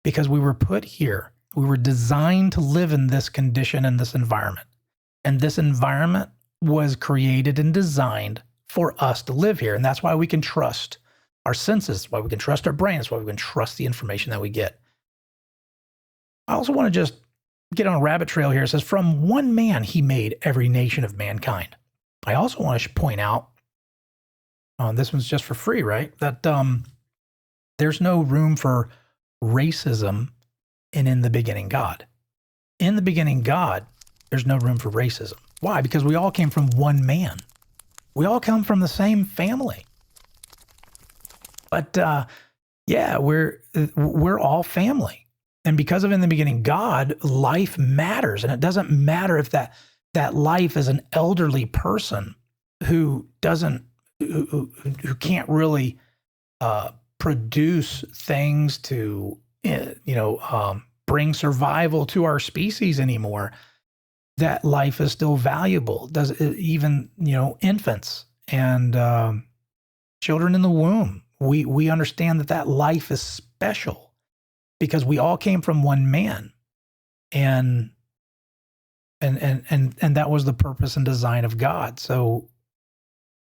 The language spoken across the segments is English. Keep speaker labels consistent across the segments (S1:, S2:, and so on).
S1: because we were put here. We were designed to live in this condition, in this environment. And this environment was created and designed for us to live here. And that's why we can trust our senses, why we can trust our brains, why we can trust the information that we get. I also want to just get on a rabbit trail here. It says, from one man, he made every nation of mankind. I also want to point out, this one's just for free, right? That there's no room for racism in the beginning God. In the beginning God, there's no room for racism. Why? Because we all came from one man. We all come from the same family. But yeah, we're all family. And because of in the beginning God, life matters. And it doesn't matter if that life is an elderly person who can't really produce things to bring survival to our species anymore. That life is still valuable. Even infants and children in the womb. We understand that life is special because we all came from one man, and that was the purpose and design of God. So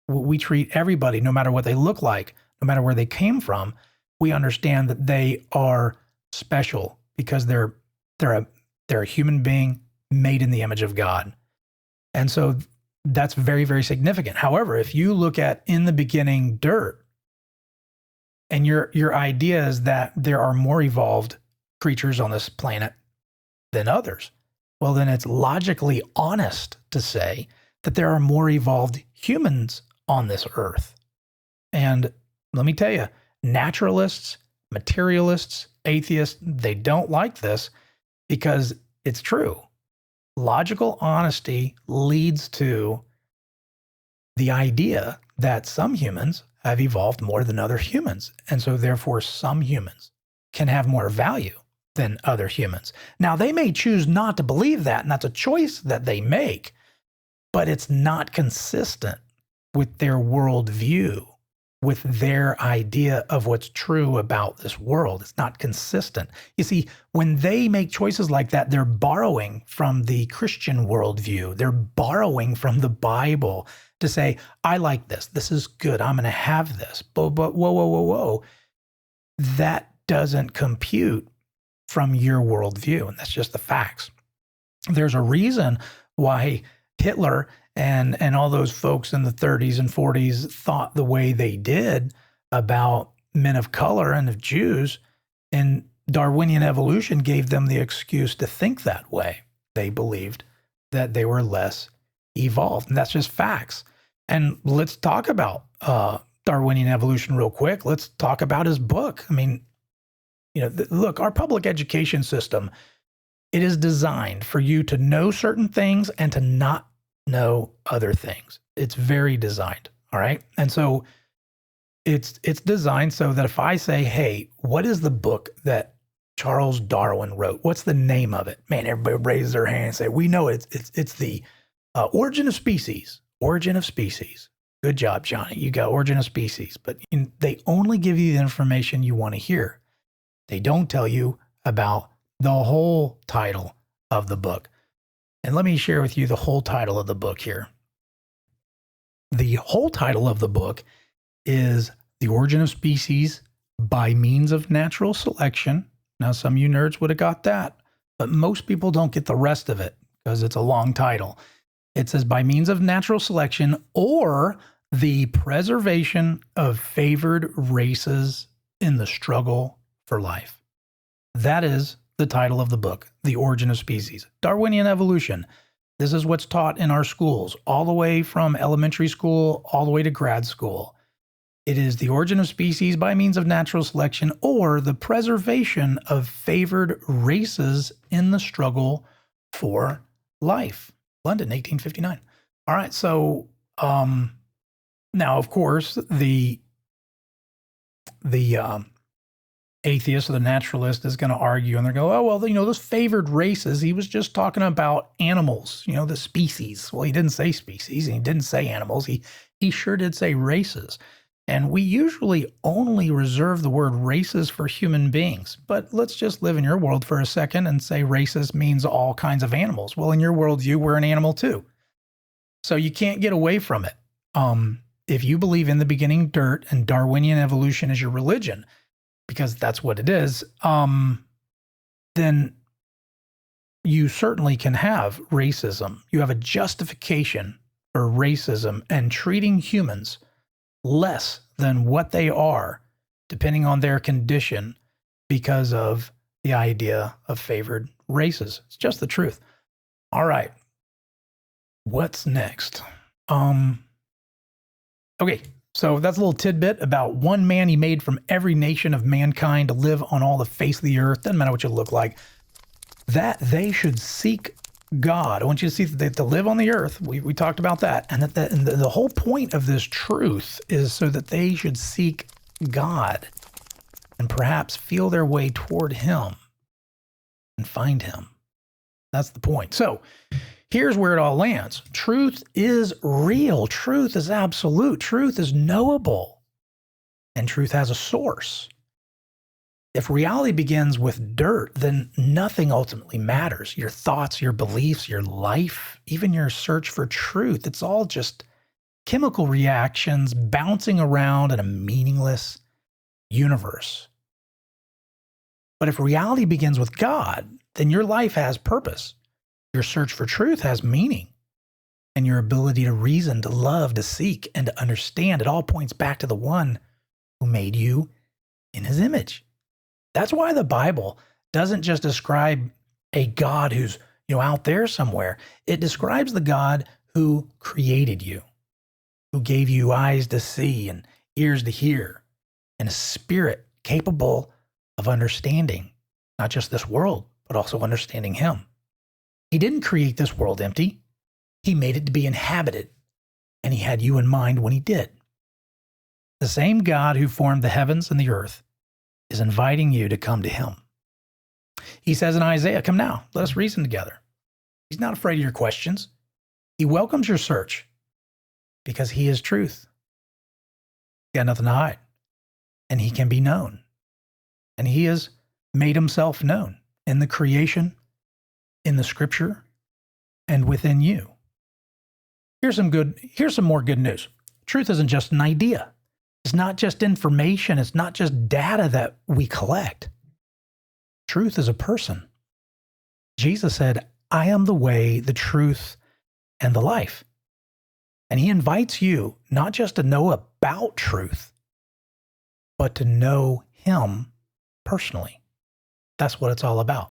S1: we treat everybody, no matter what they look like, no matter where they came from, we understand that they are special because they're a human being made in the image of God. And so that's very, very significant. However, if you look at in the beginning dirt, and your idea is that there are more evolved creatures on this planet than others, well, then it's logically honest to say that there are more evolved humans on this earth. And let me tell you, naturalists, materialists, atheists, they don't like this because it's true. Logical honesty leads to the idea that some humans have evolved more than other humans. And so therefore some humans can have more value than other humans. Now they may choose not to believe that, and that's a choice that they make, but it's not consistent with their worldview, with their idea of what's true about this world. It's not consistent. You see, when they make choices like that, they're borrowing from the Christian worldview. They're borrowing from the Bible to say, I like this. This is good. I'm going to have this. But whoa. That doesn't compute from your worldview. And that's just the facts. There's a reason why Hitler and all those folks in the 30s and 40s thought the way they did about men of color and of Jews, and Darwinian evolution gave them the excuse to think that way. They believed that they were less evolved, and that's just facts. And let's talk about Darwinian evolution real quick. Let's talk about his book. I mean, look, our public education system, it is designed for you to know certain things and to not know other things. It's very designed, all right? And so it's designed so that if I say, hey, what is the book that Charles Darwin wrote? What's the name of it? Man, everybody raises their hand and say, we know it's the Origin of Species. Origin of Species. Good job, Johnny. You got Origin of Species. But they only give you the information you want to hear. They don't tell you about the whole title of the book. And let me share with you the whole title of the book here. The whole title of the book is The Origin of Species by Means of Natural Selection. Now, some of you nerds would have got that, but most people don't get the rest of it because it's a long title. It says by means of natural selection or the preservation of favored races in the struggle for life. That is the title of the book, The Origin of Species. Darwinian evolution. This is what's taught in our schools, all the way from elementary school, all the way to grad school. It is the origin of species by means of natural selection or the preservation of favored races in the struggle for life. London, 1859. All right, so now, of course, the atheist or the naturalist is going to argue, and they're going, oh, well, those favored races, he was just talking about animals, the species. Well, he didn't say species, and he didn't say animals. He sure did say races. And we usually only reserve the word races for human beings. But let's just live in your world for a second and say races means all kinds of animals. Well, in your worldview, we're an animal too. So you can't get away from it. If you believe in the beginning dirt and Darwinian evolution is your religion, because that's what it is, then you certainly can have racism. You have a justification for racism and treating humans less than what they are, depending on their condition, because of the idea of favored races. It's just the truth. All right. What's next? Okay, so that's a little tidbit about one man he made from every nation of mankind to live on all the face of the earth. Doesn't matter what you look like. That they should seek God. I want you to see that they to live on the earth. We talked about that. And that the whole point of this truth is so that they should seek God and perhaps feel their way toward him and find him. That's the point. So here's where it all lands. Truth is real. Truth is absolute. Truth is knowable. And truth has a source. If reality begins with dirt, then nothing ultimately matters. Your thoughts, your beliefs, your life, even your search for truth, it's all just chemical reactions bouncing around in a meaningless universe. But if reality begins with God, then your life has purpose. Your search for truth has meaning. And your ability to reason, to love, to seek, and to understand, it all points back to the one who made you in his image. That's why the Bible doesn't just describe a God who's, out there somewhere. It describes the God who created you, who gave you eyes to see and ears to hear, and a spirit capable of understanding not just this world, but also understanding him. He didn't create this world empty. He made it to be inhabited, and he had you in mind when he did. The same God who formed the heavens and the earth is inviting you to come to him. He says in Isaiah, "Come now, let us reason together." He's not afraid of your questions. He welcomes your search because he is truth. He's got nothing to hide, and he can be known. And he has made himself known in the creation, in the scripture, and within you. Here's some more good news. Truth isn't just an idea. It's not just information. It's not just data that we collect. Truth is a person. Jesus said, "I am the way, the truth, and the life." And he invites you not just to know about truth, but to know him personally. That's what it's all about.